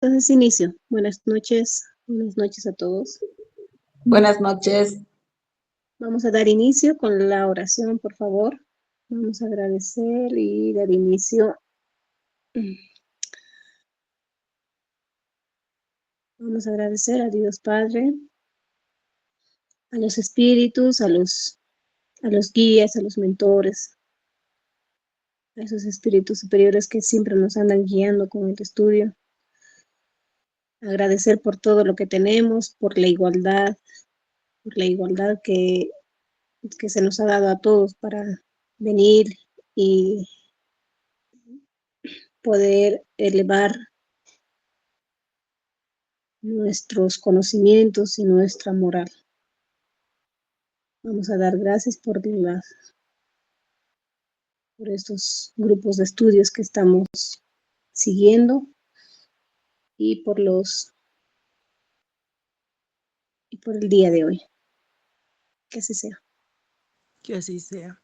Entonces, inicio. Buenas noches a todos. Buenas noches. Vamos a dar inicio con la oración, por favor. Vamos a agradecer y dar inicio. Vamos a agradecer a Dios Padre, a los espíritus, a los guías, a los mentores, a esos espíritus superiores que siempre nos andan guiando con el estudio. Agradecer por todo lo que tenemos, por la igualdad que se nos ha dado a todos para venir y poder elevar nuestros conocimientos y nuestra moral. Vamos a dar gracias por estos grupos de estudios que estamos siguiendo y por el día de hoy. Que así sea. Que así sea.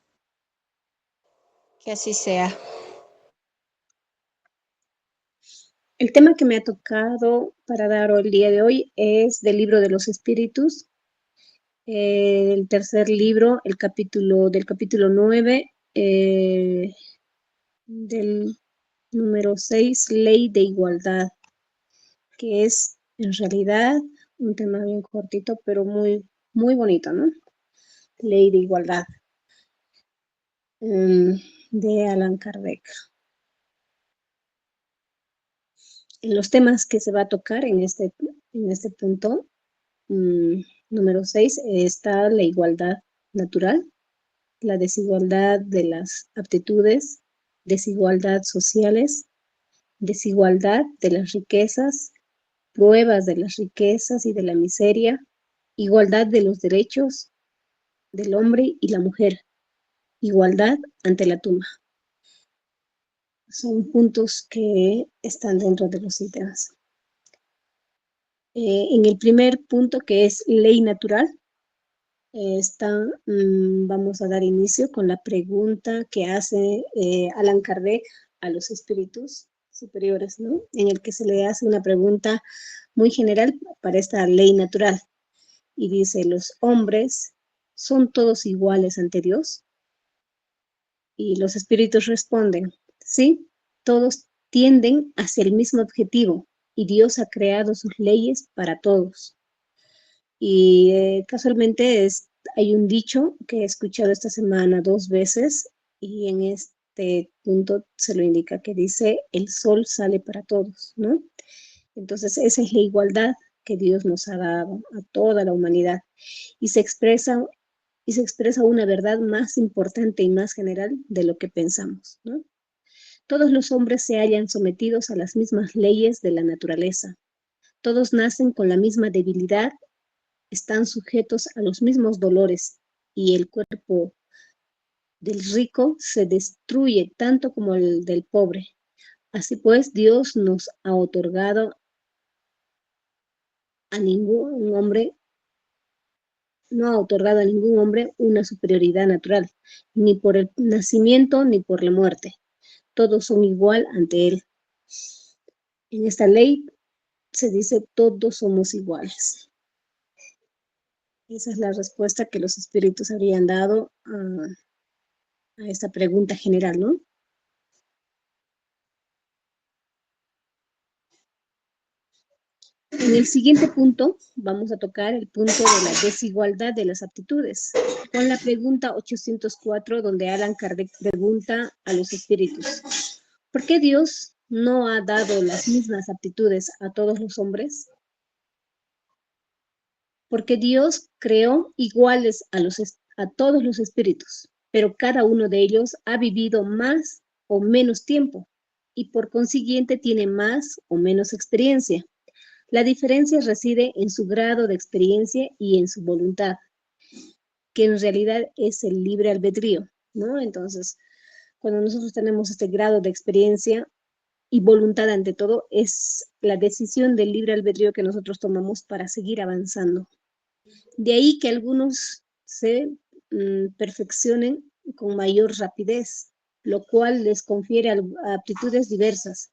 Que así sea. El tema que me ha tocado para dar el día de hoy es del libro de los espíritus, el tercer libro, del capítulo 9, del número 6, Ley de Igualdad, que es en realidad un tema bien cortito, pero muy, muy bonito, ¿no? Ley de Igualdad, de Allan Kardec. En los temas que se va a tocar en este punto, número 6, está la igualdad natural, la desigualdad de las aptitudes, desigualdad sociales, desigualdad de las riquezas, pruebas de las riquezas y de la miseria, igualdad de los derechos del hombre y la mujer, igualdad ante la tumba. Son puntos que están dentro de los ítems. En el primer punto, que es ley natural, vamos a dar inicio con la pregunta que hace Allan Kardec a los espíritus superiores, ¿no? En el que se le hace una pregunta muy general para esta ley natural. Y dice, ¿los hombres son todos iguales ante Dios? Y los espíritus responden, sí, todos tienden hacia el mismo objetivo y Dios ha creado sus leyes para todos. Y casualmente hay un dicho que he escuchado esta semana 2 veces y en este punto se lo indica, que dice, el sol sale para todos, ¿no? Entonces esa es la igualdad que Dios nos ha dado a toda la humanidad y se expresa una verdad más importante y más general de lo que pensamos, ¿no? Todos los hombres se hallan sometidos a las mismas leyes de la naturaleza. Todos nacen con la misma debilidad, están sujetos a los mismos dolores y el cuerpo del rico se destruye tanto como el del pobre. Así pues, Dios nos ha otorgado a ningún hombre no ha otorgado a ningún hombre una superioridad natural, ni por el nacimiento ni por la muerte. Todos son igual ante él. En esta ley se dice todos somos iguales. Esa es la respuesta que los espíritus habrían dado a esta pregunta general, ¿no? En el siguiente punto vamos a tocar el punto de la desigualdad de las aptitudes, con la pregunta 804, donde Allan Kardec pregunta a los espíritus, ¿por qué Dios no ha dado las mismas aptitudes a todos los hombres? Porque Dios creó iguales a todos los espíritus, pero cada uno de ellos ha vivido más o menos tiempo y por consiguiente tiene más o menos experiencia. La diferencia reside en su grado de experiencia y en su voluntad, que en realidad es el libre albedrío, ¿no? Entonces, cuando nosotros tenemos este grado de experiencia y voluntad ante todo, es la decisión del libre albedrío que nosotros tomamos para seguir avanzando. De ahí que algunos se perfeccionen con mayor rapidez, lo cual les confiere aptitudes diversas,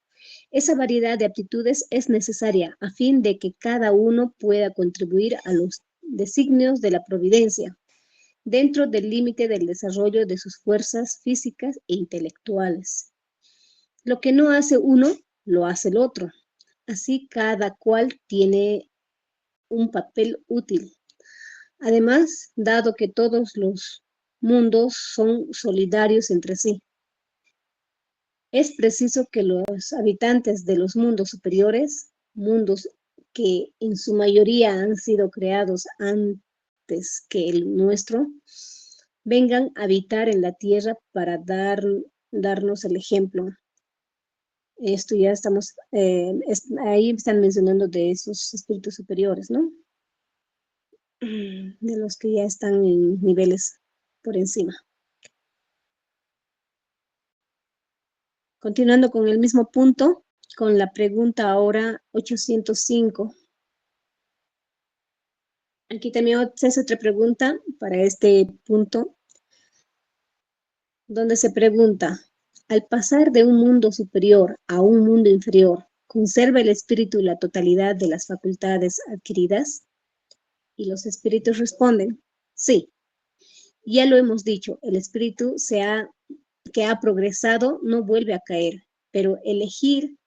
Esa variedad de aptitudes es necesaria a fin de que cada uno pueda contribuir a los designios de la providencia, dentro del límite del desarrollo de sus fuerzas físicas e intelectuales. Lo que no hace uno, lo hace el otro. Así cada cual tiene un papel útil. Además, dado que todos los mundos son solidarios entre sí, es preciso que los habitantes de los mundos superiores, mundos que en su mayoría han sido creados antes que el nuestro, vengan a habitar en la tierra para darnos el ejemplo. Esto ya estamos, ahí están mencionando de esos espíritus superiores, ¿no? De los que ya están en niveles por encima. Continuando con el mismo punto, con la pregunta ahora 805. Aquí también se hace otra pregunta para este punto, donde se pregunta, al pasar de un mundo superior a un mundo inferior, ¿conserva el espíritu la totalidad de las facultades adquiridas? Y los espíritus responden, sí. Ya lo hemos dicho, el espíritu que ha progresado no vuelve a caer, pero elegir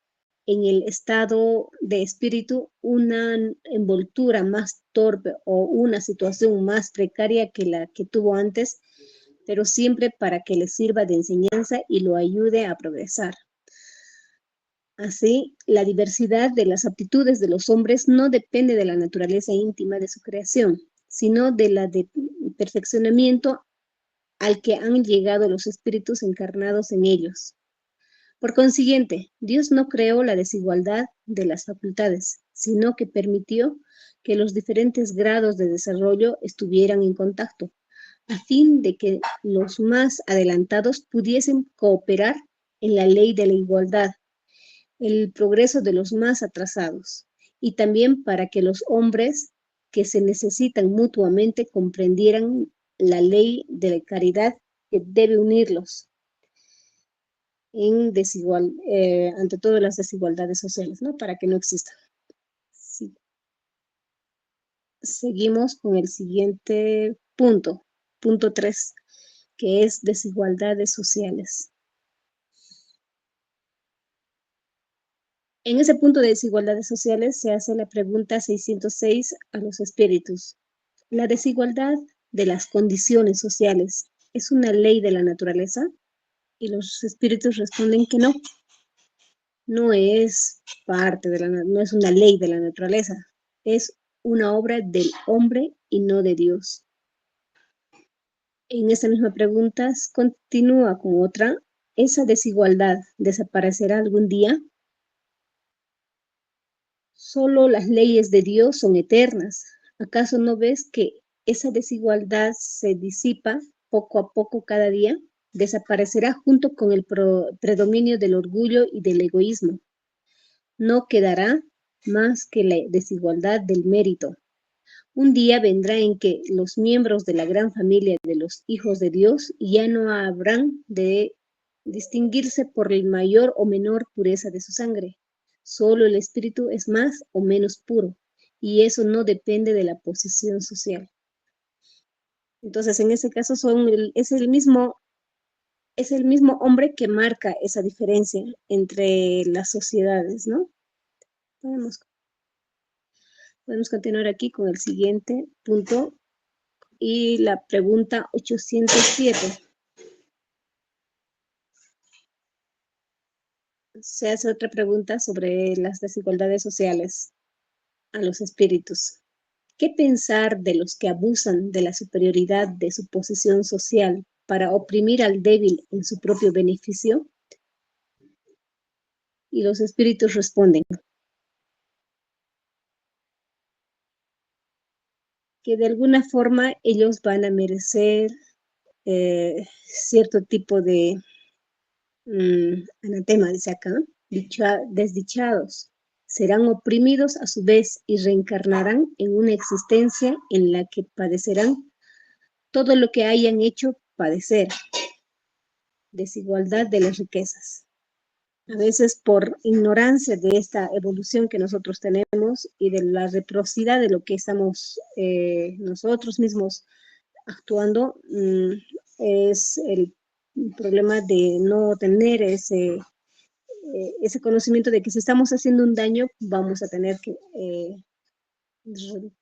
en el estado de espíritu una envoltura más torpe o una situación más precaria que la que tuvo antes, pero siempre para que le sirva de enseñanza y lo ayude a progresar. Así, la diversidad de las aptitudes de los hombres no depende de la naturaleza íntima de su creación, sino de la de perfeccionamiento al que han llegado los espíritus encarnados en ellos. Por consiguiente, Dios no creó la desigualdad de las facultades, sino que permitió que los diferentes grados de desarrollo estuvieran en contacto, a fin de que los más adelantados pudiesen cooperar en la ley de la igualdad, el progreso de los más atrasados, y también para que los hombres que se necesitan mutuamente comprendieran la ley de la caridad que debe unirlos en ante todas las desigualdades sociales, ¿no? Para que no existan. Sí. Seguimos con el siguiente punto, punto 3, que es desigualdades sociales. En ese punto de desigualdades sociales se hace la pregunta 606 a los espíritus. ¿La desigualdad de las condiciones sociales es una ley de la naturaleza? Y los espíritus responden que no. No es parte de no es una ley de la naturaleza, es una obra del hombre y no de Dios. En esta misma pregunta continúa con otra. ¿Esa desigualdad desaparecerá algún día? Solo las leyes de Dios son eternas. ¿Acaso no ves que esa desigualdad se disipa poco a poco cada día? Desaparecerá junto con el predominio del orgullo y del egoísmo. No quedará más que la desigualdad del mérito. Un día vendrá en que los miembros de la gran familia de los hijos de Dios ya no habrán de distinguirse por el mayor o menor pureza de su sangre. Solo el espíritu es más o menos puro, y eso no depende de la posición social. Entonces, en ese caso es el mismo hombre que marca esa diferencia entre las sociedades, ¿no? Podemos continuar aquí con el siguiente punto y la pregunta 807. Se hace otra pregunta sobre las desigualdades sociales a los espíritus. ¿Qué pensar de los que abusan de la superioridad de su posición social para oprimir al débil en su propio beneficio? Y los espíritus responden que de alguna forma ellos van a merecer cierto tipo de anatema, dice acá, desdichados. Serán oprimidos a su vez y reencarnarán en una existencia en la que padecerán todo lo que hayan hecho padecer. Desigualdad de las riquezas. A veces por ignorancia de esta evolución que nosotros tenemos y de la reciprocidad de lo que estamos nosotros mismos actuando, es el problema de no tener ese conocimiento de que si estamos haciendo un daño, vamos a tener que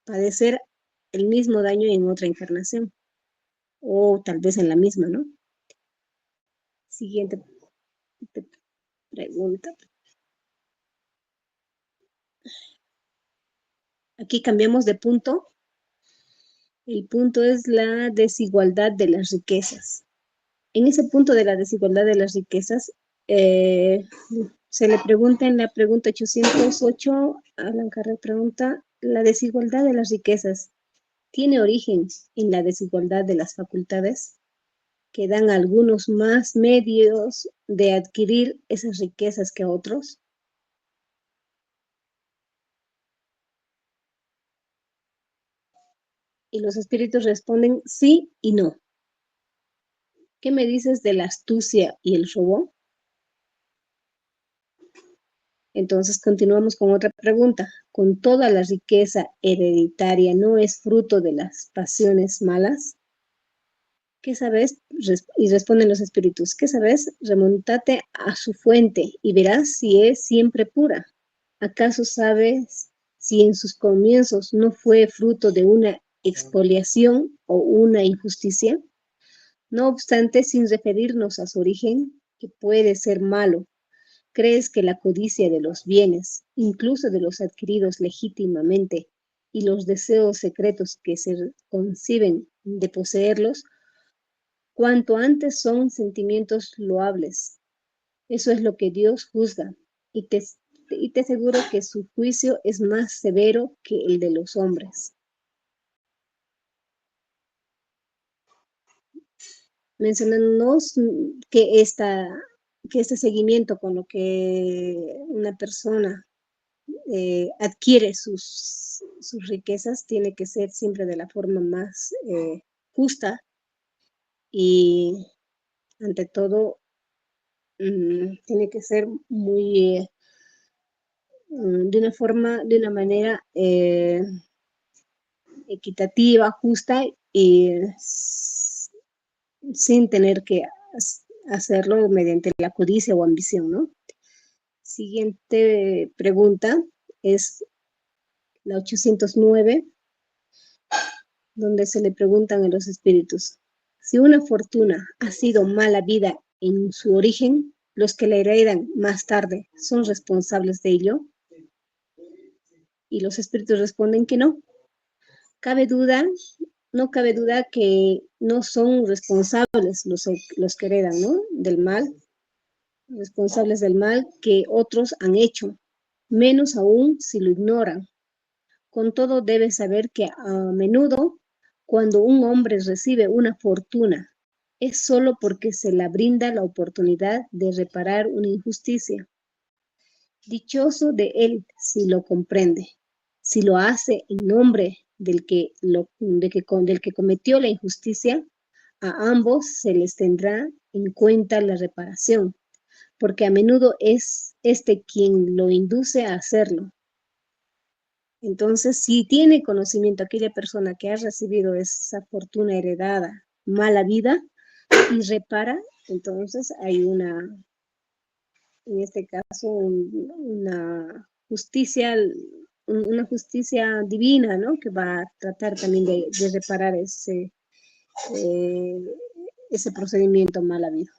padecer el mismo daño en otra encarnación, o tal vez en la misma, ¿no? Siguiente pregunta. Aquí cambiamos de punto. El punto es la desigualdad de las riquezas. En ese punto de la desigualdad de las riquezas, se le pregunta en la pregunta 808, Alan Carré pregunta, ¿la desigualdad de las riquezas tiene origen en la desigualdad de las facultades, que dan a algunos más medios de adquirir esas riquezas que a otros? Y los espíritus responden sí y no. ¿Qué me dices de la astucia y el robo? Entonces continuamos con otra pregunta. ¿Con toda la riqueza hereditaria no es fruto de las pasiones malas? ¿Qué sabes? Y responden los espíritus. ¿Qué sabes? Remontate a su fuente y verás si es siempre pura. ¿Acaso sabes si en sus comienzos no fue fruto de una expoliación o una injusticia? No obstante, sin referirnos a su origen, que puede ser malo, ¿crees que la codicia de los bienes, incluso de los adquiridos legítimamente, y los deseos secretos que se conciben de poseerlos, cuanto antes son sentimientos loables? Eso es lo que Dios juzga, y te aseguro que su juicio es más severo que el de los hombres. Mencionándonos que este seguimiento con lo que una persona adquiere sus riquezas tiene que ser siempre de la forma más justa y ante todo tiene que ser muy de una manera equitativa, justa y sin tener que hacerlo mediante la codicia o ambición, ¿no? Siguiente pregunta es la 809, donde se le preguntan a los espíritus, si una fortuna ha sido mala vida en su origen, los que la heredan más tarde son responsables de ello. Y los espíritus responden que no. No cabe duda que no son responsables los que heredan, ¿no? Del mal, responsables del mal que otros han hecho, menos aún si lo ignoran. Con todo, debes saber que a menudo, cuando un hombre recibe una fortuna, es solo porque se le brinda la oportunidad de reparar una injusticia. Dichoso de él si lo comprende, si lo hace en nombre del que cometió la injusticia, a ambos se les tendrá en cuenta la reparación, porque a menudo es quien lo induce a hacerlo. Entonces, si tiene conocimiento aquella persona que ha recibido esa fortuna heredada, mala vida, y repara, entonces hay en este caso, una justicia divina, ¿no? Que va a tratar también de reparar ese procedimiento mal habido.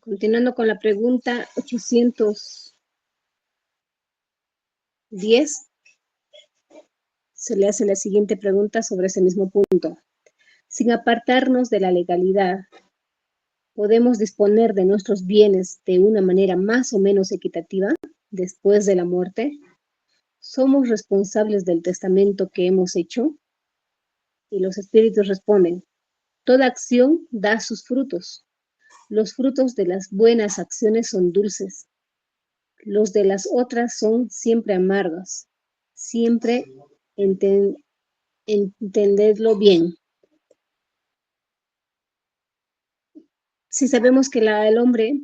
Continuando con la pregunta 810, se le hace la siguiente pregunta sobre ese mismo punto. Sin apartarnos de la legalidad, ¿podemos disponer de nuestros bienes de una manera más o menos equitativa después de la muerte? ¿Somos responsables del testamento que hemos hecho? Y los espíritus responden, toda acción da sus frutos. Los frutos de las buenas acciones son dulces. Los de las otras son siempre amargos. Siempre entendedlo bien. Si sabemos que el hombre,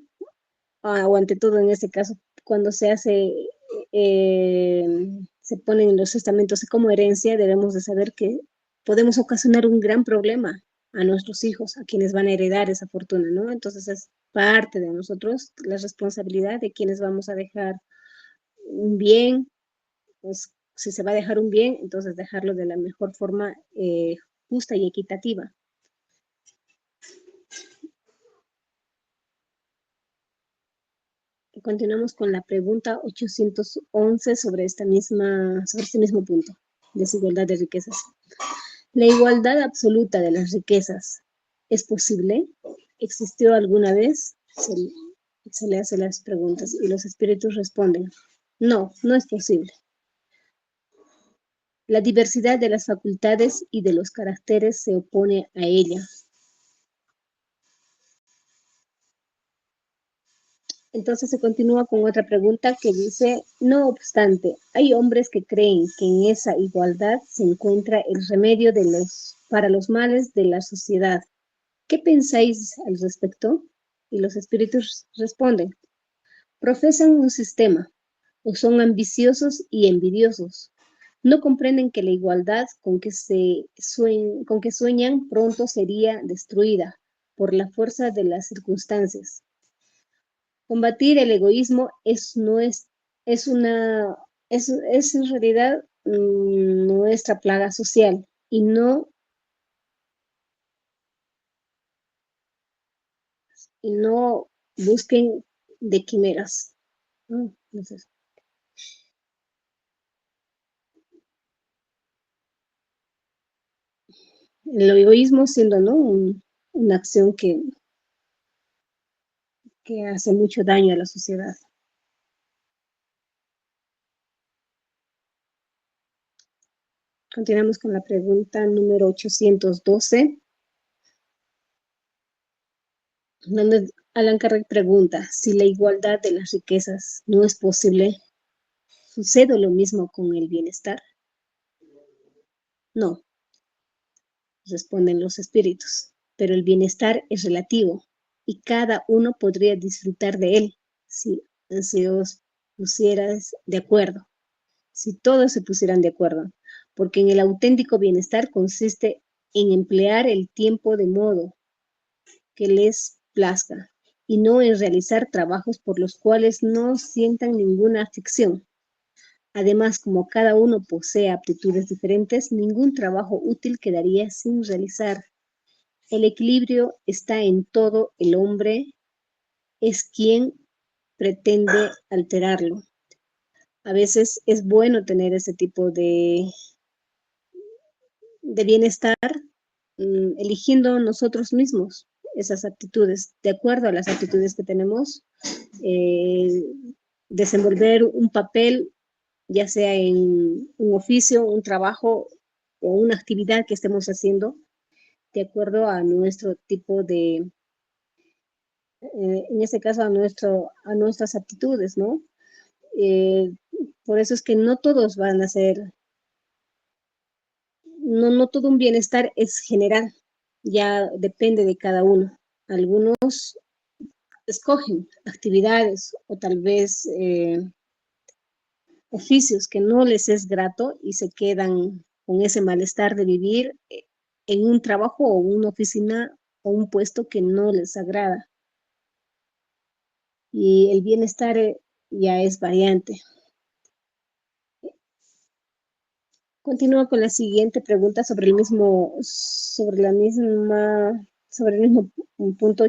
o ante todo en este caso, cuando se hace, se ponen los testamentos como herencia, debemos de saber que podemos ocasionar un gran problema a nuestros hijos, a quienes van a heredar esa fortuna, ¿no? Entonces es parte de nosotros la responsabilidad de quienes vamos a dejar un bien, pues si se va a dejar un bien, entonces dejarlo de la mejor forma justa y equitativa. Continuamos con la pregunta 811 sobre este mismo punto, desigualdad de riquezas. ¿La igualdad absoluta de las riquezas es posible? ¿Existió alguna vez? Se le hace las preguntas y los espíritus responden, no, no es posible. La diversidad de las facultades y de los caracteres se opone a ella. Entonces se continúa con otra pregunta que dice, no obstante, hay hombres que creen que en esa igualdad se encuentra el remedio para los males de la sociedad. ¿Qué pensáis al respecto? Y los espíritus responden, profesan un sistema, o son ambiciosos y envidiosos. No comprenden que la igualdad con que sueñan pronto sería destruida por la fuerza de las circunstancias. Combatir el egoísmo es en realidad nuestra plaga social y no busquen de quimeras. Entonces, el egoísmo siendo una acción que hace mucho daño a la sociedad. Continuamos con la pregunta número 812, donde Allan Kardec pregunta, si la igualdad de las riquezas no es posible, ¿sucede lo mismo con el bienestar? No, responden los espíritus, pero el bienestar es relativo y cada uno podría disfrutar de él si os pusieras de acuerdo, si todos se pusieran de acuerdo, porque en el auténtico bienestar consiste en emplear el tiempo de modo que les plazca y no en realizar trabajos por los cuales no sientan ninguna aflicción. Además, como cada uno posee aptitudes diferentes, ningún trabajo útil quedaría sin realizar. El equilibrio está en todo, el hombre es quien pretende alterarlo. A veces es bueno tener ese tipo de bienestar, eligiendo nosotros mismos esas aptitudes, de acuerdo a las aptitudes que tenemos, desenvolver un papel, ya sea en un oficio, un trabajo o una actividad que estemos haciendo, de acuerdo a nuestro tipo de, en este caso a nuestras aptitudes, ¿no? Por eso es que no todos van a ser, no todo un bienestar es general, ya depende de cada uno. Algunos escogen actividades o tal vez oficios que no les es grato y se quedan con ese malestar de vivir en un trabajo o una oficina o un puesto que no les agrada. Y el bienestar ya es variante. Continúo con la siguiente pregunta sobre el mismo punto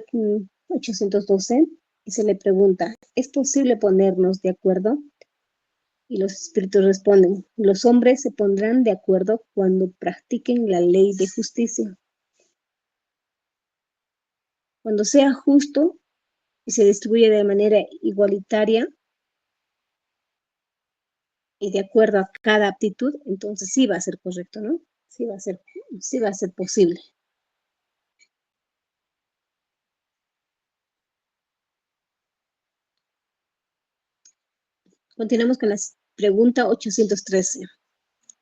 812 y se le pregunta, ¿es posible ponernos de acuerdo? Y los espíritus responden, los hombres se pondrán de acuerdo cuando practiquen la ley de justicia. Cuando sea justo y se distribuye de manera igualitaria y de acuerdo a cada aptitud, entonces sí va a ser correcto, ¿no? Sí va a ser posible. Continuamos con la pregunta 813.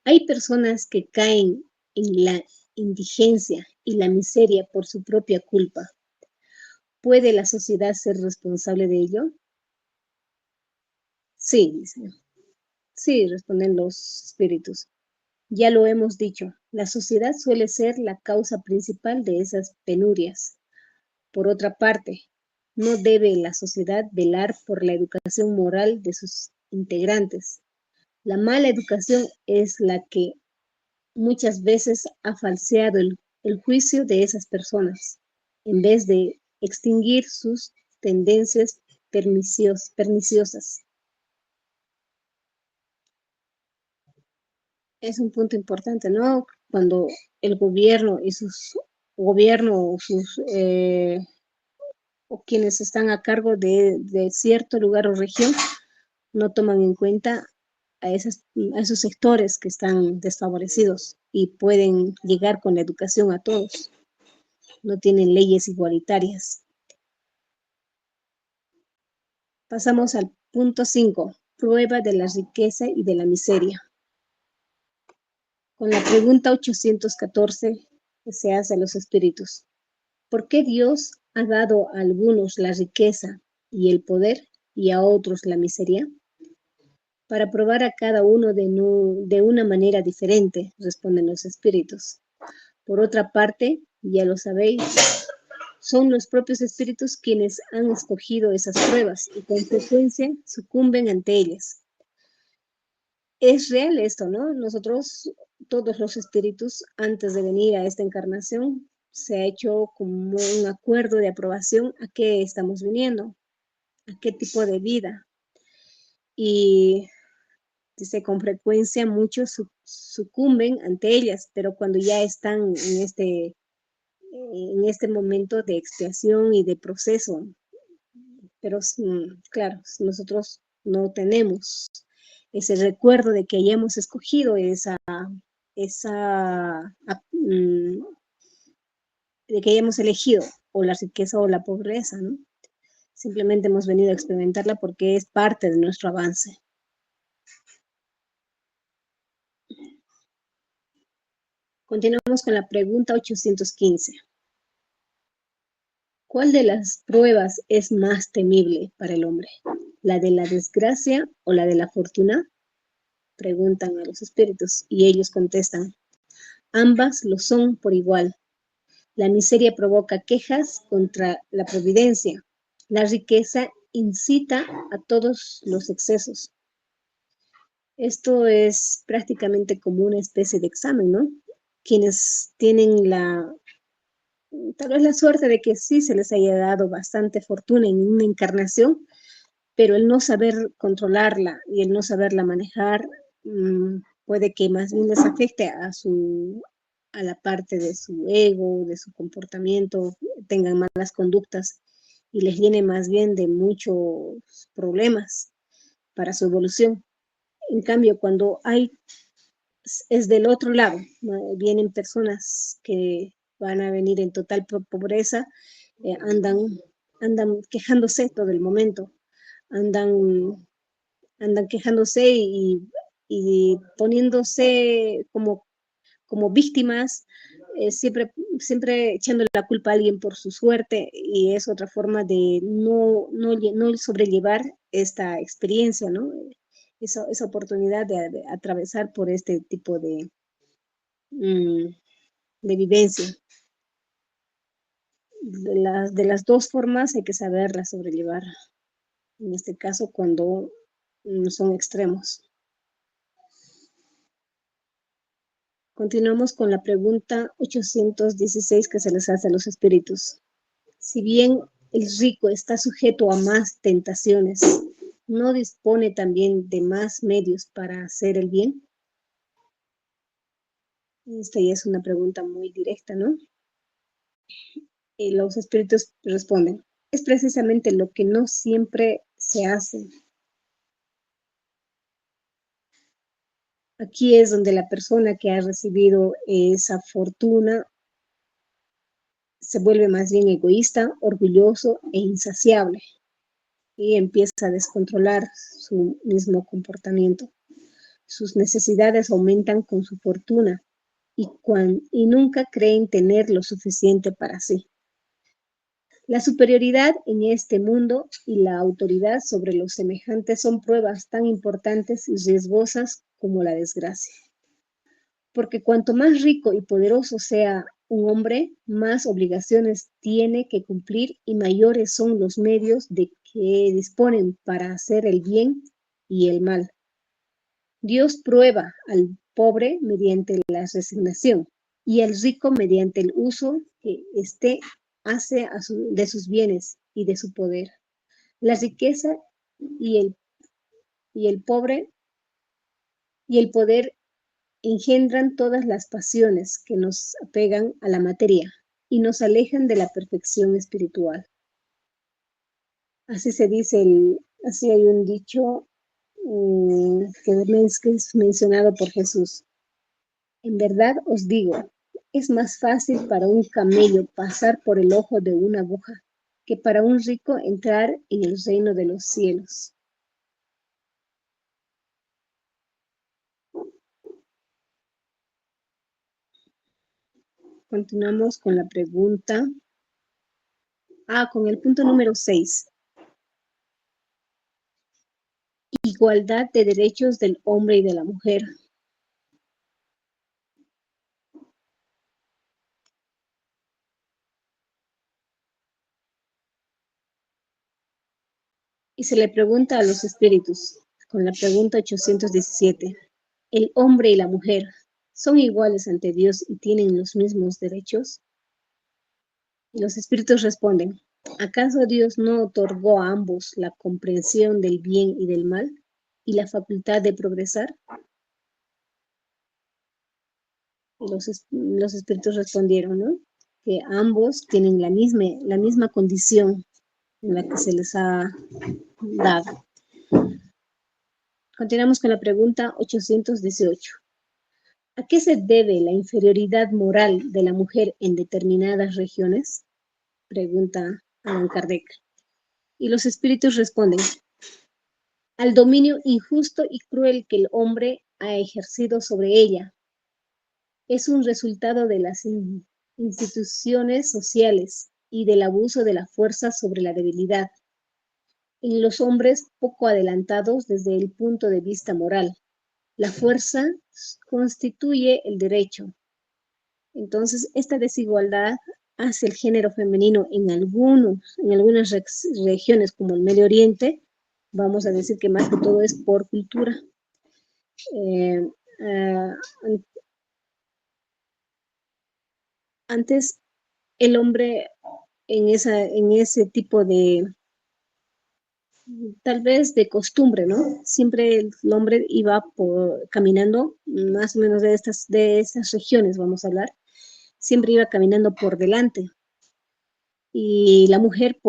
Hay personas que caen en la indigencia y la miseria por su propia culpa, ¿Puede la sociedad ser responsable de ello? Sí, dice. Sí, responden los espíritus. Ya lo hemos dicho, la sociedad suele ser la causa principal de esas penurias. Por otra parte, no debe la sociedad velar por la educación moral de sus integrantes. La mala educación es la que muchas veces ha falseado el juicio de esas personas, en vez de extinguir sus tendencias perniciosas. Es un punto importante, ¿no? Cuando el gobierno y o quienes están a cargo de cierto lugar o región no toman en cuenta a esos sectores que están desfavorecidos y pueden llegar con la educación a todos. No tienen leyes igualitarias. Pasamos al punto 5, prueba de la riqueza y de la miseria. Con la pregunta 814 que se hace a los espíritus. ¿Por qué Dios ha dado a algunos la riqueza y el poder y a otros la miseria? Para probar a cada uno de una manera diferente, responden los espíritus. Por otra parte, ya lo sabéis, son los propios espíritus quienes han escogido esas pruebas y con frecuencia sucumben ante ellas. Es real esto, ¿no? Nosotros, todos los espíritus, antes de venir a esta encarnación, se ha hecho como un acuerdo de aprobación a qué estamos viniendo, a qué tipo de vida. Y dice, con frecuencia muchos sucumben ante ellas, pero cuando ya están en este momento de expiación y de proceso, pero claro, nosotros no tenemos ese recuerdo de que hayamos escogido de que hayamos elegido o la riqueza o la pobreza, ¿no? Simplemente hemos venido a experimentarla porque es parte de nuestro avance. Continuamos con la pregunta 815. ¿Cuál de las pruebas es más temible para el hombre? ¿La de la desgracia o la de la fortuna? Preguntan a los espíritus y ellos contestan. Ambas lo son por igual. La miseria provoca quejas contra la providencia. La riqueza incita a todos los excesos. Esto es prácticamente como una especie de examen, ¿no? Quienes tienen tal vez la suerte de que sí se les haya dado bastante fortuna en una encarnación, pero el no saber controlarla y el no saberla manejar puede que más bien les afecte a la parte de su ego, de su comportamiento, tengan malas conductas y les llene más bien de muchos problemas para su evolución. En cambio, cuando es del otro lado, vienen personas que van a venir en total pobreza, andan quejándose todo el momento, andan quejándose y poniéndose como víctimas, siempre echándole la culpa a alguien por su suerte, y es otra forma de no sobrellevar esta experiencia, ¿no? Esa oportunidad de atravesar por este tipo de vivencia. De las dos formas hay que saberla sobrellevar, en este caso cuando son extremos. Continuamos con la pregunta 816 que se les hace a los espíritus. Si bien el rico está sujeto a más tentaciones, ¿no dispone también de más medios para hacer el bien? Esta ya es una pregunta muy directa, ¿no? Y los espíritus responden, es precisamente lo que no siempre se hace. Aquí es donde la persona que ha recibido esa fortuna se vuelve más bien egoísta, orgulloso e insaciable y empieza a descontrolar su mismo comportamiento. Sus necesidades aumentan con su fortuna y nunca creen tener lo suficiente para sí. La superioridad en este mundo y la autoridad sobre los semejantes son pruebas tan importantes y riesgosas como la desgracia. Porque cuanto más rico y poderoso sea un hombre, más obligaciones tiene que cumplir y mayores son los medios de que disponen para hacer el bien y el mal. Dios prueba al pobre mediante la resignación y al rico mediante el uso que éste hace de sus bienes y de su poder. La riqueza y el pobre y el poder engendran todas las pasiones que nos apegan a la materia y nos alejan de la perfección espiritual. Así se dice, así hay un dicho que es mencionado por Jesús. En verdad os digo, es más fácil para un camello pasar por el ojo de una aguja que para un rico entrar en el reino de los cielos. Continuamos con la pregunta. Con el punto número 6. Igualdad de derechos del hombre y de la mujer. Y se le pregunta a los espíritus, con la pregunta 817. ¿El hombre y la mujer son iguales ante Dios y tienen los mismos derechos? Y los espíritus responden, ¿acaso Dios no otorgó a ambos la comprensión del bien y del mal y la facultad de progresar? Y los espíritus respondieron, ¿no? Que ambos tienen la misma condición en la que se les ha dado. Continuamos con la pregunta 818. ¿A qué se debe la inferioridad moral de la mujer en determinadas regiones? Pregunta Allan Kardec. Y los espíritus responden, al dominio injusto y cruel que el hombre ha ejercido sobre ella. Es un resultado de las instituciones sociales y del abuso de la fuerza sobre la debilidad. En los hombres poco adelantados desde el punto de vista moral, la fuerza constituye el derecho. Entonces, esta desigualdad hace el género femenino en algunas regiones como el Medio Oriente, vamos a decir que más que todo es por cultura. Antes el hombre en ese tipo de, tal vez de costumbre, ¿no? Siempre el hombre iba caminando, más o menos de estas regiones vamos a hablar, siempre iba caminando por delante. Y la mujer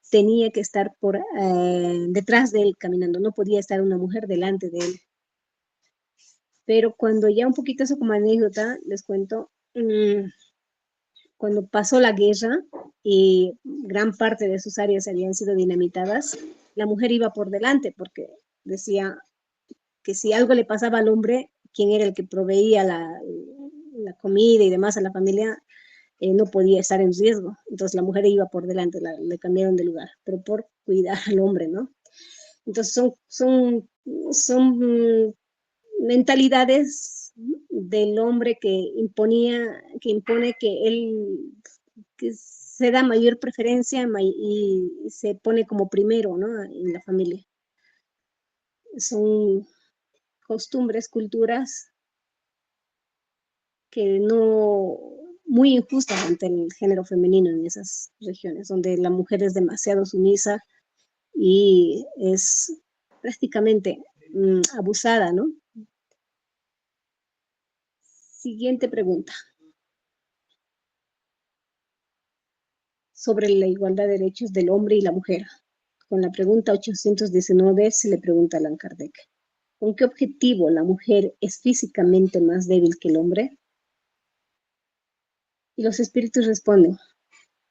tenía que estar detrás de él caminando, no podía estar una mujer delante de él. Pero cuando ya un poquito eso como anécdota, les cuento, cuando pasó la guerra y gran parte de sus áreas habían sido dinamitadas, la mujer iba por delante porque decía que si algo le pasaba al hombre, quien era el que proveía la comida y demás a la familia, no podía estar en riesgo. Entonces la mujer iba por delante, le cambiaron de lugar, pero por cuidar al hombre, ¿no? Entonces son mentalidades del hombre que impone que se da mayor preferencia y se pone como primero, ¿no? En la familia. Son costumbres, culturas que no, muy injustas ante el género femenino en esas regiones, donde la mujer es demasiado sumisa y es prácticamente abusada, ¿no? Siguiente pregunta. Sobre la igualdad de derechos del hombre y la mujer. Con la pregunta 819 se le pregunta a Allan Kardec. ¿Con qué objetivo la mujer es físicamente más débil que el hombre? Y los espíritus responden,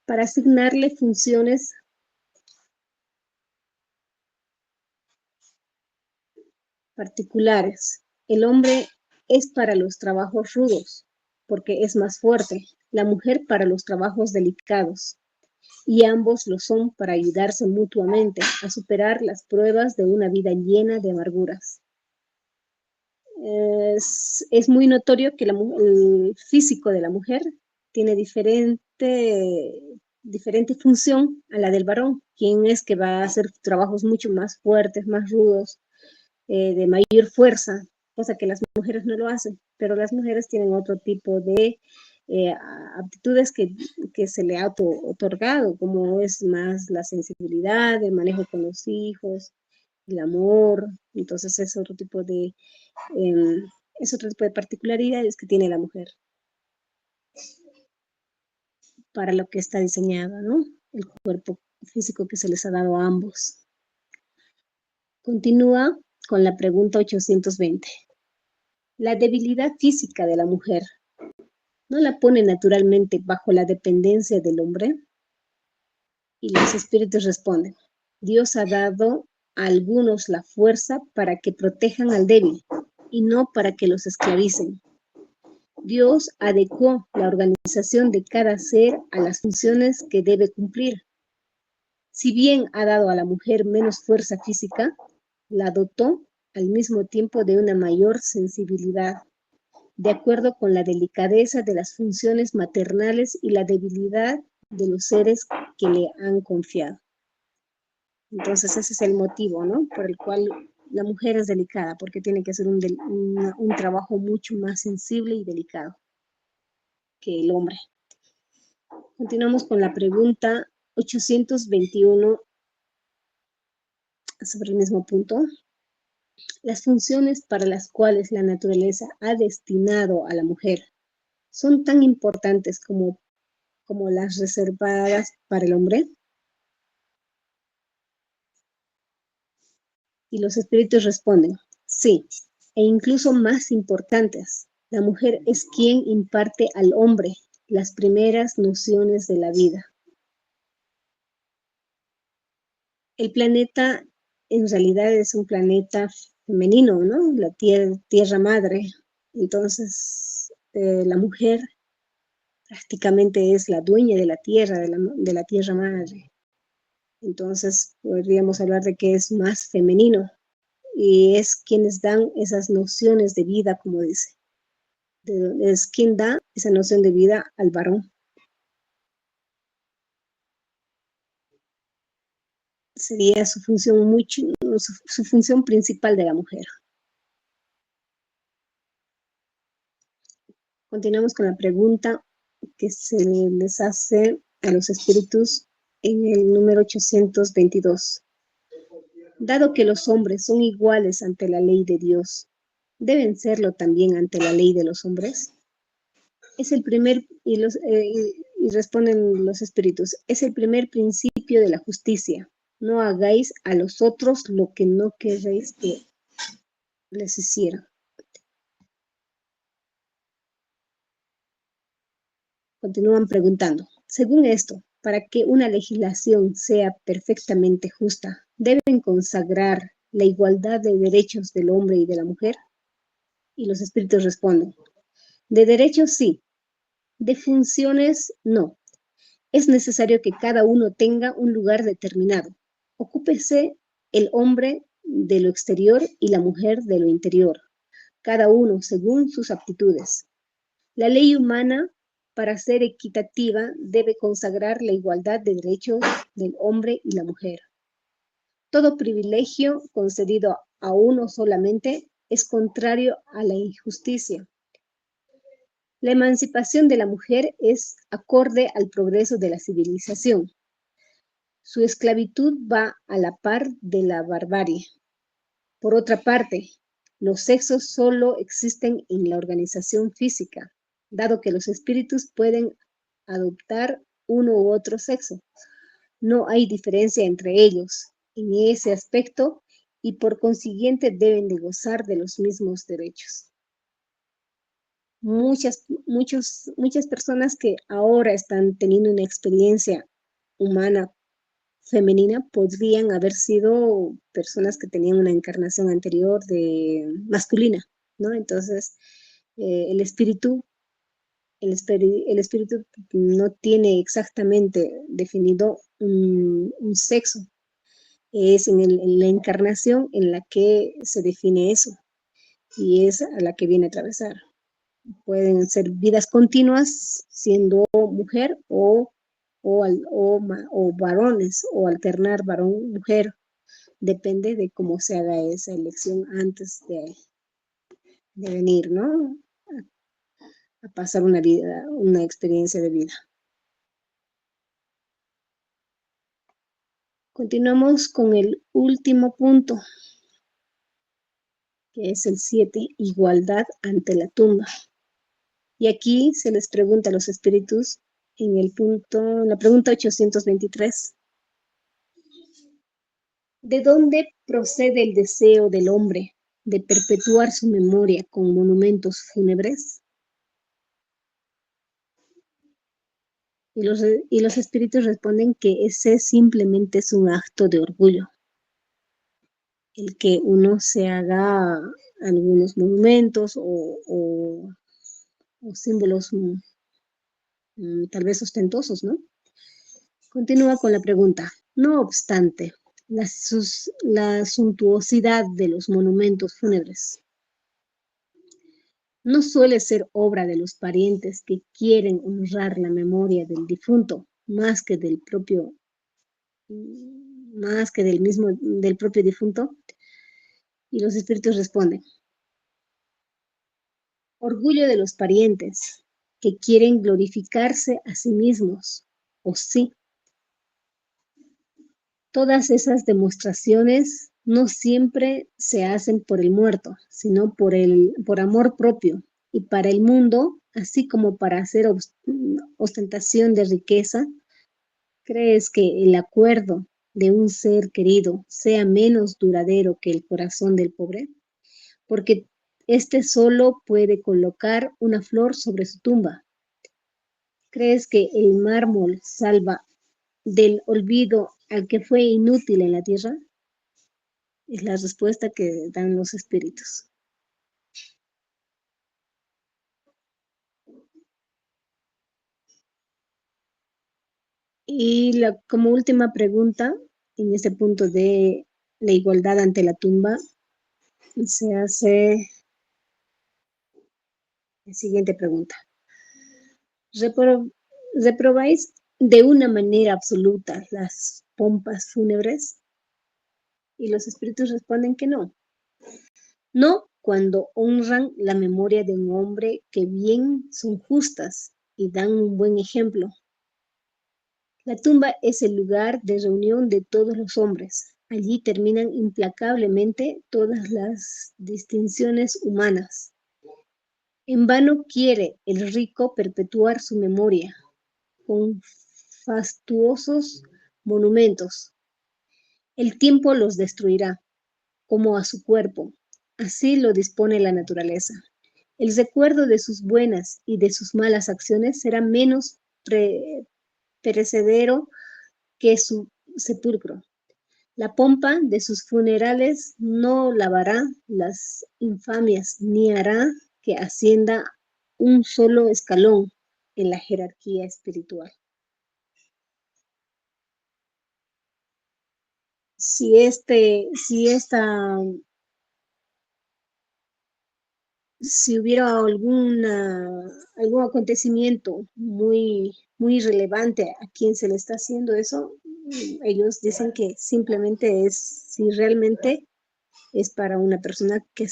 para asignarle funciones particulares. El hombre es para los trabajos rudos, porque es más fuerte. La mujer para los trabajos delicados. y ambos lo son para ayudarse mutuamente a superar las pruebas de una vida llena de amarguras. Es muy notorio que el físico de la mujer tiene diferente función a la del varón, quien es que va a hacer trabajos mucho más fuertes, más rudos, de mayor fuerza, cosa que las mujeres no lo hacen, pero las mujeres tienen otro tipo de aptitudes que se le ha otorgado, como es más la sensibilidad, el manejo con los hijos, el amor. Entonces es otro tipo de particularidades que tiene la mujer para lo que está diseñada, ¿no? El cuerpo físico que se les ha dado a ambos. Continúa con la pregunta 820. La debilidad física de la mujer, ¿no la pone naturalmente bajo la dependencia del hombre? Y los espíritus responden, Dios ha dado a algunos la fuerza para que protejan al débil y no para que los esclavicen. Dios adecuó la organización de cada ser a las funciones que debe cumplir. Si bien ha dado a la mujer menos fuerza física, la dotó al mismo tiempo de una mayor sensibilidad, de acuerdo con la delicadeza de las funciones maternales y la debilidad de los seres que le han confiado. Entonces ese es el motivo, ¿no? Por el cual la mujer es delicada, porque tiene que hacer un trabajo mucho más sensible y delicado que el hombre. Continuamos con la pregunta 821 sobre el mismo punto. Las funciones para las cuales la naturaleza ha destinado a la mujer son tan importantes como las reservadas para el hombre. Y los espíritus responden, sí, e incluso más importantes. La mujer es quien imparte al hombre las primeras nociones de la vida. El planeta en realidad es un planeta femenino, ¿no? La tierra madre. Entonces, la mujer prácticamente es la dueña de la tierra, de la tierra madre. Entonces, podríamos hablar de que es más femenino y es quienes dan esas nociones de vida, como dice. Es quien da esa noción de vida al varón. Sería su función principal de la mujer. Continuamos con la pregunta que se les hace a los espíritus en el número 822. Dado que los hombres son iguales ante la ley de Dios, ¿deben serlo también ante la ley de los hombres? Es el primer, y responden los espíritus, es el primer principio de la justicia. No hagáis a los otros lo que no queréis que les hicieran. Continúan preguntando, según esto, para que una legislación sea perfectamente justa, ¿deben consagrar la igualdad de derechos del hombre y de la mujer? Y los espíritus responden, de derechos sí, de funciones no. Es necesario que cada uno tenga un lugar determinado. Ocúpese el hombre de lo exterior y la mujer de lo interior, cada uno según sus aptitudes. La ley humana, para ser equitativa, debe consagrar la igualdad de derechos del hombre y la mujer. Todo privilegio concedido a uno solamente es contrario a la injusticia. La emancipación de la mujer es acorde al progreso de la civilización. Su esclavitud va a la par de la barbarie. Por otra parte, los sexos solo existen en la organización física, dado que los espíritus pueden adoptar uno u otro sexo. No hay diferencia entre ellos en ese aspecto y por consiguiente deben de gozar de los mismos derechos. Muchas personas que ahora están teniendo una experiencia humana femenina podrían haber sido personas que tenían una encarnación anterior de masculina, ¿no? Entonces, el espíritu el espíritu no tiene exactamente definido un sexo. Es en la encarnación en la que se define eso, y es a la que viene a atravesar. Pueden ser vidas continuas siendo mujer o varones, o alternar varón-mujer. Depende de cómo se haga esa elección antes de venir, ¿no? A pasar una vida, una experiencia de vida. Continuamos con el último punto, que es el 7, igualdad ante la tumba. Y aquí se les pregunta a los espíritus en la pregunta 823. ¿De dónde procede el deseo del hombre de perpetuar su memoria con monumentos fúnebres? Y los espíritus responden que ese simplemente es un acto de orgullo. El que uno se haga algunos monumentos o símbolos tal vez ostentosos, ¿no? Continúa con la pregunta. No obstante, la suntuosidad de los monumentos fúnebres no suele ser obra de los parientes que quieren honrar la memoria del difunto más que del propio difunto. Y los espíritus responden: orgullo de los parientes que quieren glorificarse a sí mismos, o sí. Todas esas demostraciones no siempre se hacen por el muerto, sino por amor propio y para el mundo, así como para hacer ostentación de riqueza. ¿Crees que el acuerdo de un ser querido sea menos duradero que el corazón del pobre? Porque éste solo puede colocar una flor sobre su tumba. ¿Crees que el mármol salva del olvido al que fue inútil en la tierra? Es la respuesta que dan los espíritus. Y como última pregunta, en este punto de la igualdad ante la tumba, se hace la siguiente pregunta. ¿Reprobáis de una manera absoluta las pompas fúnebres? Y los espíritus responden que no. No cuando honran la memoria de un hombre que bien son justas y dan un buen ejemplo. La tumba es el lugar de reunión de todos los hombres. Allí terminan implacablemente todas las distinciones humanas. En vano quiere el rico perpetuar su memoria con fastuosos monumentos. El tiempo los destruirá, como a su cuerpo. Así lo dispone la naturaleza. El recuerdo de sus buenas y de sus malas acciones será menos perecedero que su sepulcro. La pompa de sus funerales no lavará las infamias, ni hará que ascienda un solo escalón en la jerarquía espiritual. Si hubiera algún acontecimiento muy relevante a quien se le está haciendo eso, ellos dicen que simplemente si realmente es para una persona que ha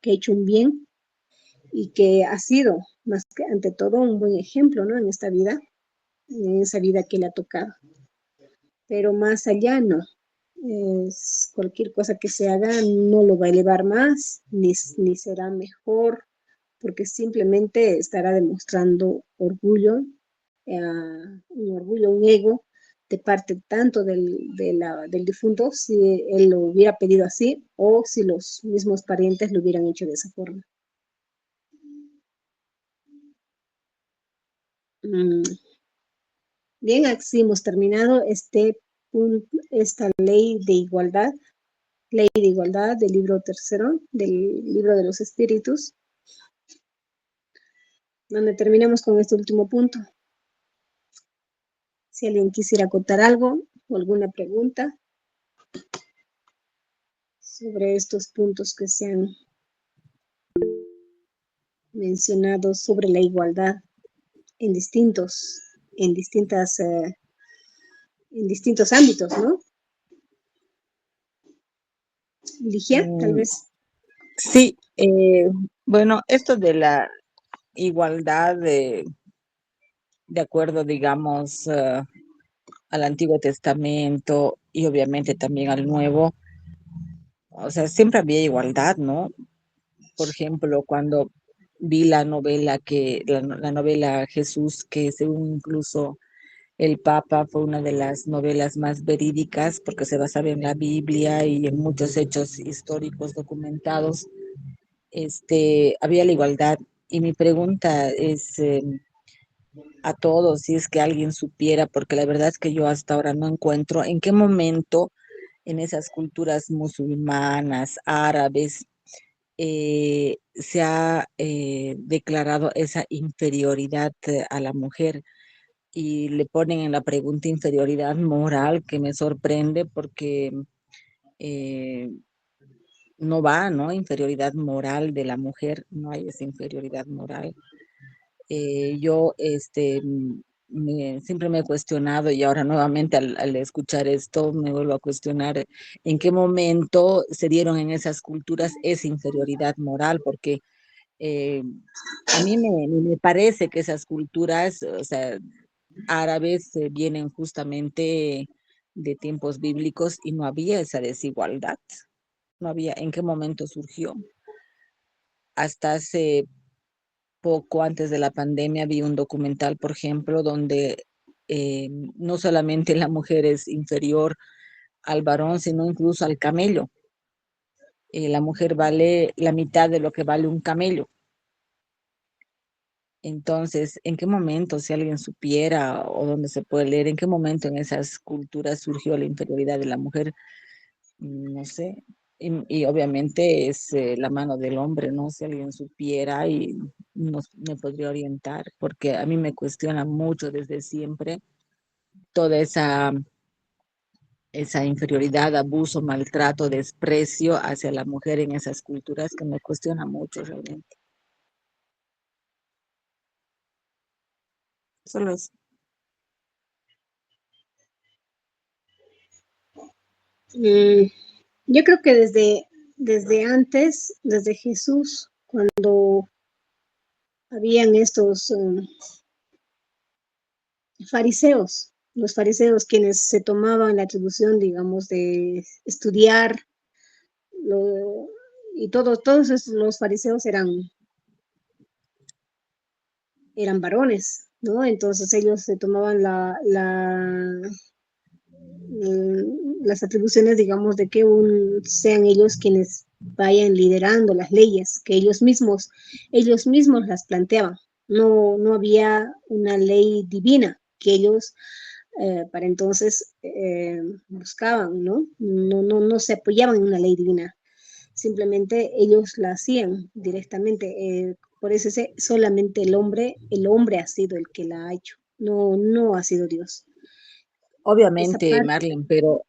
hecho un bien y que ha sido, más que ante todo, un buen ejemplo, ¿no? En esta vida, en esa vida que le ha tocado. Pero más allá no. Cualquier cosa que se haga no lo va a elevar más, ni será mejor, porque simplemente estará demostrando orgullo, un ego de parte tanto del difunto, si él lo hubiera pedido así, o si los mismos parientes lo hubieran hecho de esa forma. Bien, así hemos terminado esta ley de igualdad del libro tercero, del libro de los espíritus. donde terminamos con este último punto. Si alguien quisiera acotar algo o alguna pregunta sobre estos puntos que se han mencionado sobre la igualdad en distintos ámbitos, ¿no? Ligia, tal vez. Sí, bueno, esto de la igualdad de acuerdo, digamos, al Antiguo Testamento y obviamente también al Nuevo, o sea, siempre había igualdad, ¿no? Por ejemplo, cuando vi la novela la novela Jesús, que según incluso el Papa fue una de las novelas más verídicas porque se basaba en la Biblia y en muchos hechos históricos documentados, había la igualdad. Y mi pregunta es a todos, si es que alguien supiera, porque la verdad es que yo hasta ahora no encuentro en qué momento en esas culturas musulmanas, árabes, se ha declarado esa inferioridad a la mujer y le ponen en la pregunta inferioridad moral, que me sorprende porque eh, no va, ¿no? Inferioridad moral de la mujer, no hay esa inferioridad moral. Yo siempre me he cuestionado y ahora nuevamente al escuchar esto me vuelvo a cuestionar en qué momento se dieron en esas culturas esa inferioridad moral, porque eh, a mí me parece que esas culturas, o sea, árabes vienen justamente de tiempos bíblicos y no había esa desigualdad, no había. ¿En qué momento surgió? Hasta hace poco antes de la pandemia vi un documental, por ejemplo, donde no solamente la mujer es inferior al varón, sino incluso al camello. La mujer vale la mitad de lo que vale un camello. Entonces, ¿en qué momento, si alguien supiera o dónde se puede leer, en qué momento en esas culturas surgió la inferioridad de la mujer? No sé. Y obviamente es la mano del hombre, ¿no? Si alguien supiera y me podría orientar, porque a mí me cuestiona mucho desde siempre toda esa inferioridad, abuso, maltrato, desprecio hacia la mujer en esas culturas que me cuestiona mucho realmente. Solo es. Yo creo que desde antes, desde Jesús, cuando habían estos fariseos, los fariseos quienes se tomaban la atribución, digamos, de estudiar, y todos los fariseos eran varones, ¿no? Entonces ellos se tomaban las atribuciones, digamos, de que sean ellos quienes vayan liderando las leyes, que ellos mismos las planteaban. No había una ley divina que ellos para entonces buscaban, ¿no? No se apoyaban en una ley divina, simplemente ellos la hacían directamente. Por eso solamente el hombre ha sido el que la ha hecho, no ha sido Dios. Esa Obviamente, parte, Marlene, pero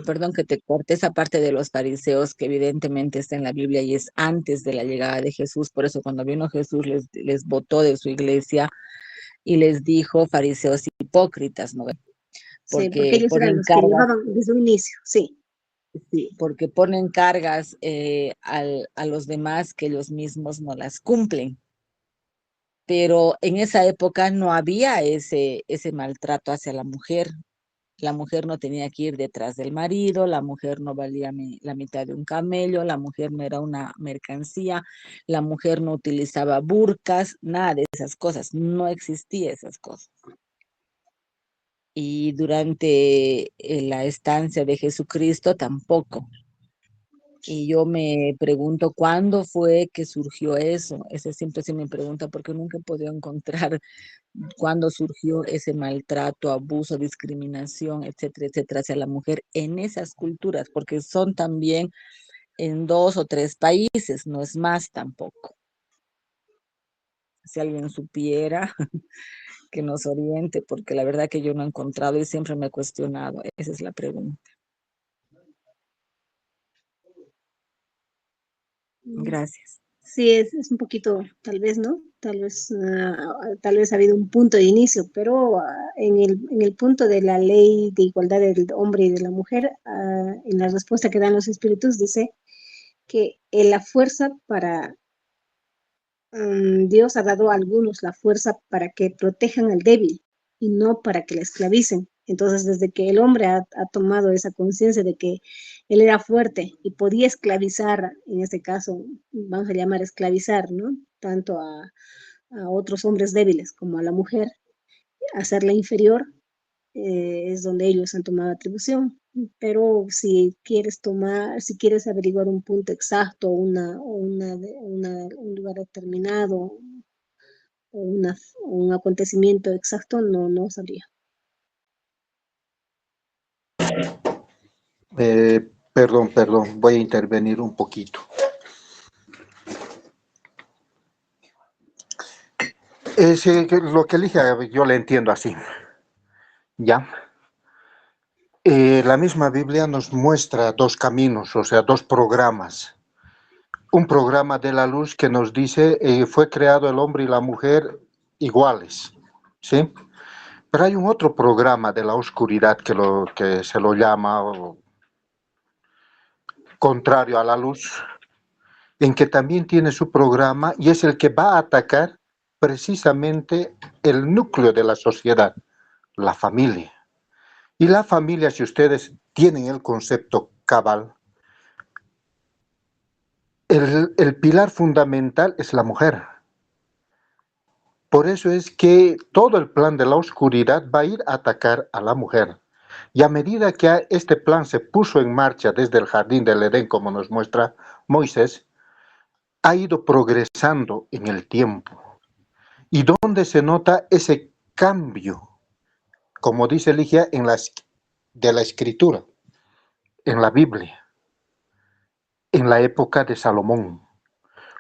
perdón que te corte, esa parte de los fariseos que evidentemente está en la Biblia y es antes de la llegada de Jesús, por eso cuando vino Jesús les botó de su iglesia y les dijo fariseos hipócritas, ¿no? sí, porque Porque ellos eran ponen los que cargas, llevaban desde un inicio, sí. sí, porque ponen cargas a los demás que ellos mismos no las cumplen. Pero en esa época no había ese maltrato hacia la mujer. La mujer no tenía que ir detrás del marido, la mujer no valía la mitad de un camello, la mujer no era una mercancía, la mujer no utilizaba burcas, nada de esas cosas, no existía esas cosas. Y durante la estancia de Jesucristo tampoco. Y yo me pregunto cuándo fue que surgió eso. Esa siempre se me pregunta porque nunca he podido encontrar cuándo surgió ese maltrato, abuso, discriminación, etcétera, etcétera, hacia la mujer en esas culturas, porque son también en 2 o 3 países, no es más tampoco. Si alguien supiera, que nos oriente, porque la verdad que yo no he encontrado y siempre me he cuestionado. Esa es la pregunta. Gracias. Sí, es un poquito, tal vez, ¿no? Tal vez ha habido un punto de inicio, pero en el punto de la ley de igualdad del hombre y de la mujer, en la respuesta que dan los espíritus, dice que la fuerza para, Dios ha dado a algunos la fuerza para que protejan al débil y no para que la esclavicen. Entonces, desde que el hombre ha tomado esa conciencia de que él era fuerte y podía esclavizar, en este caso, vamos a llamar esclavizar, ¿no? Tanto a otros hombres débiles como a la mujer, hacerla inferior, es donde ellos han tomado atribución. Pero si quieres averiguar un punto exacto, un lugar determinado, o un acontecimiento exacto, no sabría. Perdón, voy a intervenir un poquito. Lo que elige yo le entiendo así, ¿ya? La misma Biblia nos muestra dos caminos, o sea, dos programas. Un programa de la luz que nos dice fue creado el hombre y la mujer iguales, ¿sí? Pero hay un otro programa de la oscuridad que se lo llama contrario a la luz, en que también tiene su programa y es el que va a atacar precisamente el núcleo de la sociedad, la familia. Y la familia, si ustedes tienen el concepto cabal, el pilar fundamental es la mujer. Por eso es que todo el plan de la oscuridad va a ir a atacar a la mujer. Y a medida que este plan se puso en marcha desde el jardín del Edén, como nos muestra Moisés, ha ido progresando en el tiempo. ¿Y dónde se nota ese cambio? Como dice Ligia, de la escritura, en la Biblia, en la época de Salomón.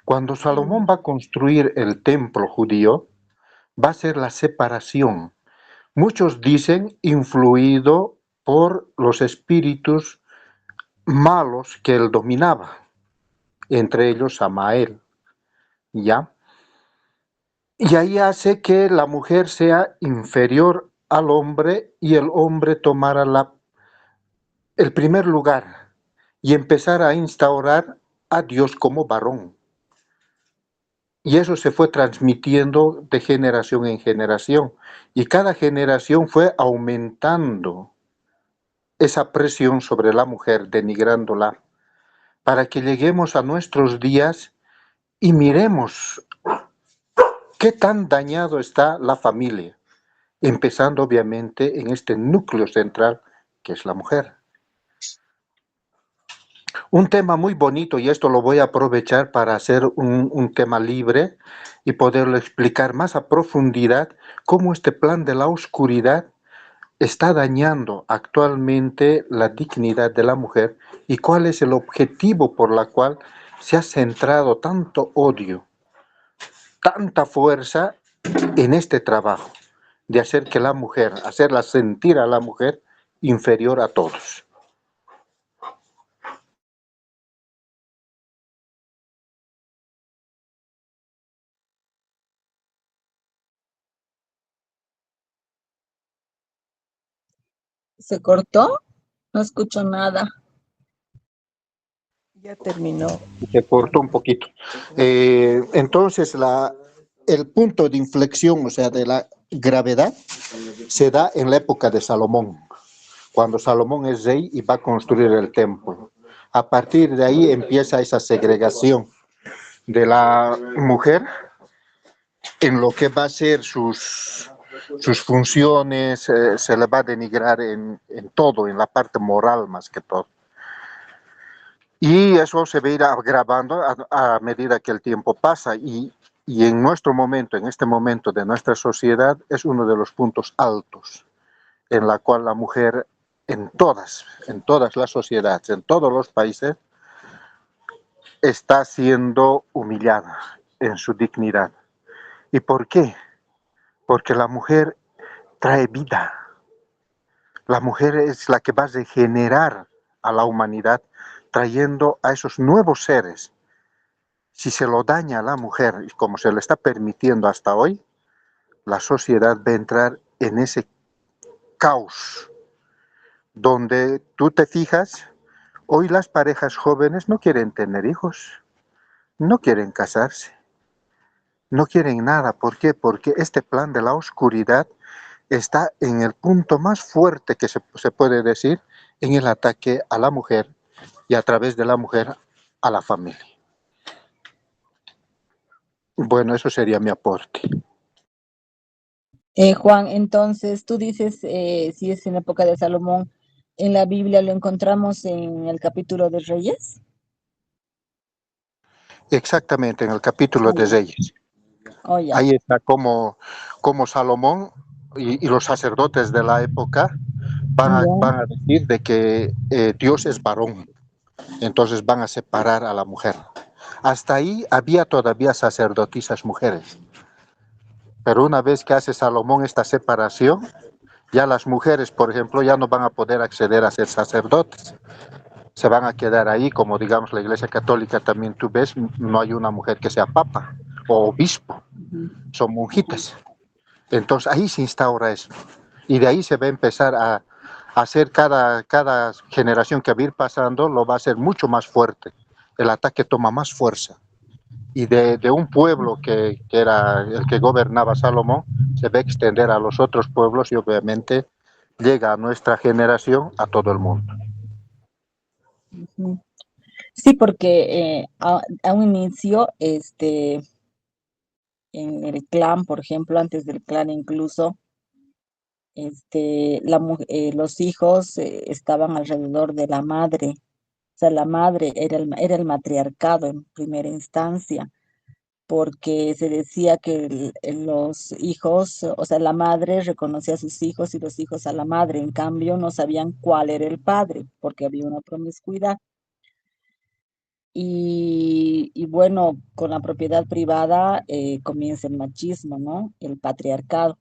Cuando Salomón va a construir el templo judío, va a ser la separación. Muchos dicen influido por los espíritus malos que él dominaba, entre ellos Samael, ¿ya? Y ahí hace que la mujer sea inferior al hombre y el hombre tomara el primer lugar y empezara a instaurar a Dios como varón. Y eso se fue transmitiendo de generación en generación. Y cada generación fue aumentando esa presión sobre la mujer, denigrándola, para que lleguemos a nuestros días y miremos qué tan dañado está la familia, empezando obviamente en este núcleo central que es la mujer. Un tema muy bonito, y esto lo voy a aprovechar para hacer un tema libre y poderlo explicar más a profundidad, cómo este plan de la oscuridad está dañando actualmente la dignidad de la mujer y cuál es el objetivo por la cual se ha centrado tanto odio, tanta fuerza en este trabajo de hacer que la mujer, hacerla sentir a la mujer inferior a todos. ¿Se cortó? No escucho nada. Ya terminó. Se cortó un poquito. Entonces, el punto de inflexión, o sea, de la gravedad, se da en la época de Salomón, cuando Salomón es rey y va a construir el templo. A partir de ahí empieza esa segregación de la mujer en lo que va a ser sus funciones, se le va a denigrar en todo, en la parte moral más que todo. Y eso se va a ir agravando a medida que el tiempo pasa y en nuestro momento, en este momento de nuestra sociedad, es uno de los puntos altos en la cual la mujer en todas las sociedades, en todos los países, está siendo humillada en su dignidad. ¿Y por qué? Porque la mujer trae vida. La mujer es la que va a regenerar a la humanidad, trayendo a esos nuevos seres. Si se lo daña a la mujer, como se le está permitiendo hasta hoy, la sociedad va a entrar en ese caos, donde tú te fijas, hoy las parejas jóvenes no quieren tener hijos, no quieren casarse, no quieren nada. ¿Por qué? Porque este plan de la oscuridad está en el punto más fuerte que se puede decir, en el ataque a la mujer y a través de la mujer a la familia. Bueno, eso sería mi aporte. Juan, entonces tú dices, si es en la época de Salomón, en la Biblia lo encontramos en el capítulo de Reyes. Exactamente, en el capítulo de Reyes. Oh, ya. Ahí está como Salomón y los sacerdotes de la época van a decir de que Dios es varón, entonces van a separar a la mujer. Hasta ahí había todavía sacerdotisas mujeres, pero una vez que hace Salomón esta separación, ya las mujeres, por ejemplo, ya no van a poder acceder a ser sacerdotes, se van a quedar ahí, como digamos la Iglesia Católica también tú ves, no hay una mujer que sea papa o obispo, son monjitas. Entonces ahí se instaura eso. Y de ahí se va a empezar a hacer cada generación que va a ir pasando, lo va a hacer mucho más fuerte. El ataque toma más fuerza. Y de un pueblo que era el que gobernaba Salomón, se va a extender a los otros pueblos y obviamente llega a nuestra generación, a todo el mundo. Sí, porque a un inicio, en el clan, por ejemplo, antes del clan incluso, los hijos estaban alrededor de la madre. O sea, la madre era el matriarcado en primera instancia, porque se decía que los hijos, o sea, la madre reconocía a sus hijos y los hijos a la madre. En cambio, no sabían cuál era el padre, porque había una promiscuidad. Y bueno, con la propiedad privada comienza el machismo, ¿no? El patriarcado.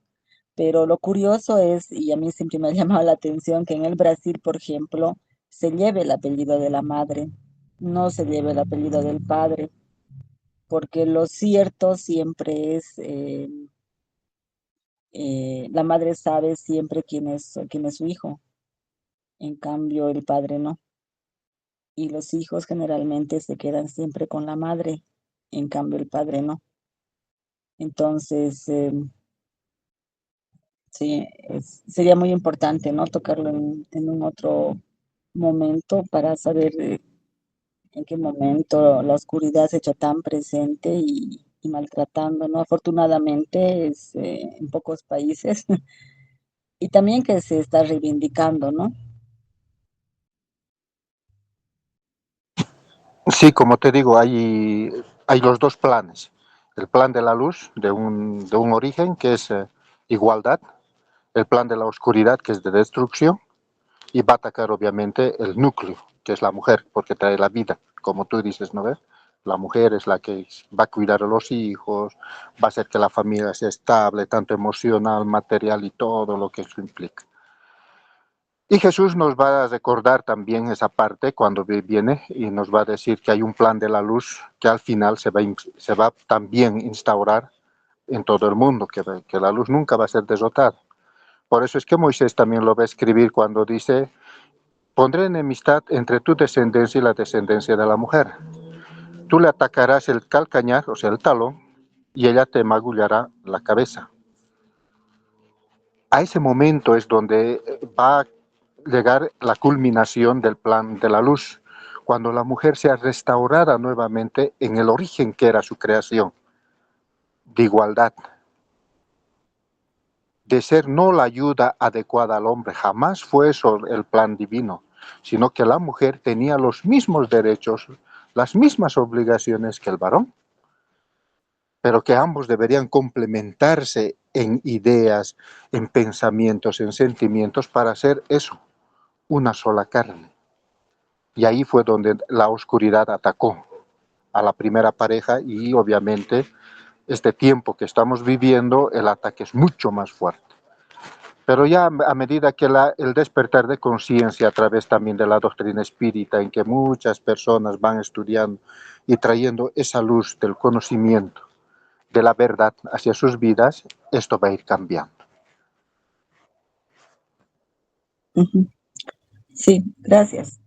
Pero lo curioso es, y a mí siempre me ha llamado la atención, que en el Brasil, por ejemplo, se lleve el apellido de la madre, no se lleve el apellido del padre, porque lo cierto siempre es, la madre sabe siempre quién es su hijo, en cambio el padre no. Y los hijos generalmente se quedan siempre con la madre, en cambio el padre no. Entonces, sí, sería muy importante, ¿no? Tocarlo en un otro momento para saber en qué momento la oscuridad se ha hecho tan presente y maltratando, ¿no? Afortunadamente es en pocos países y también que se está reivindicando, ¿no? Sí, como te digo, hay los dos planes. El plan de la luz, de un origen, que es igualdad. El plan de la oscuridad, que es de destrucción. Y va a atacar, obviamente, el núcleo, que es la mujer, porque trae la vida. Como tú dices, ¿no ves? La mujer es la que va a cuidar a los hijos, va a hacer que la familia sea estable, tanto emocional, material y todo lo que eso implica. Y Jesús nos va a recordar también esa parte cuando viene y nos va a decir que hay un plan de la luz que al final se va también instaurar en todo el mundo, que la luz nunca va a ser derrotada. Por eso es que Moisés también lo va a escribir cuando dice: pondré enemistad entre tu descendencia y la descendencia de la mujer. Tú le atacarás el calcañar, o sea, el talón, y ella te magullará la cabeza. A ese momento es donde va a llegar la culminación del plan de la luz, cuando la mujer sea restaurada nuevamente en el origen que era su creación, de igualdad, de ser no la ayuda adecuada al hombre. Jamás fue eso el plan divino, sino que la mujer tenía los mismos derechos, las mismas obligaciones que el varón, pero que ambos deberían complementarse en ideas, en pensamientos, en sentimientos, para hacer eso, una sola carne. Y ahí fue donde la oscuridad atacó a la primera pareja y obviamente este tiempo que estamos viviendo, el ataque es mucho más fuerte. Pero ya a medida que el despertar de conciencia a través también de la doctrina espírita, en que muchas personas van estudiando y trayendo esa luz del conocimiento, de la verdad hacia sus vidas, esto va a ir cambiando. Sí, gracias.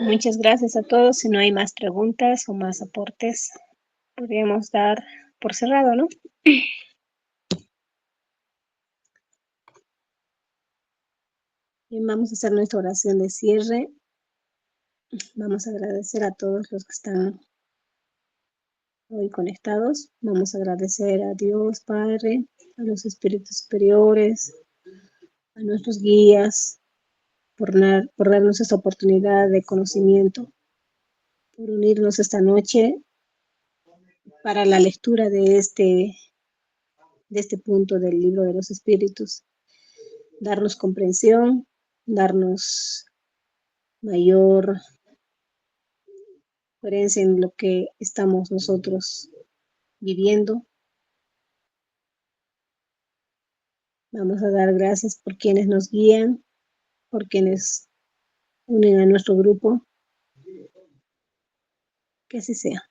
Muchas gracias a todos. Si no hay más preguntas o más aportes, podríamos dar por cerrado, ¿no? Bien, vamos a hacer nuestra oración de cierre. Vamos a agradecer a todos los que están hoy conectados. Vamos a agradecer a Dios, Padre, a los espíritus superiores, a nuestros guías, por darnos esta oportunidad de conocimiento, por unirnos esta noche para la lectura de este punto del libro de los espíritus. Darnos comprensión, darnos mayor coherencia en lo que estamos nosotros viviendo. Vamos a dar gracias por quienes nos guían, por quienes unen a nuestro grupo. Que así sea.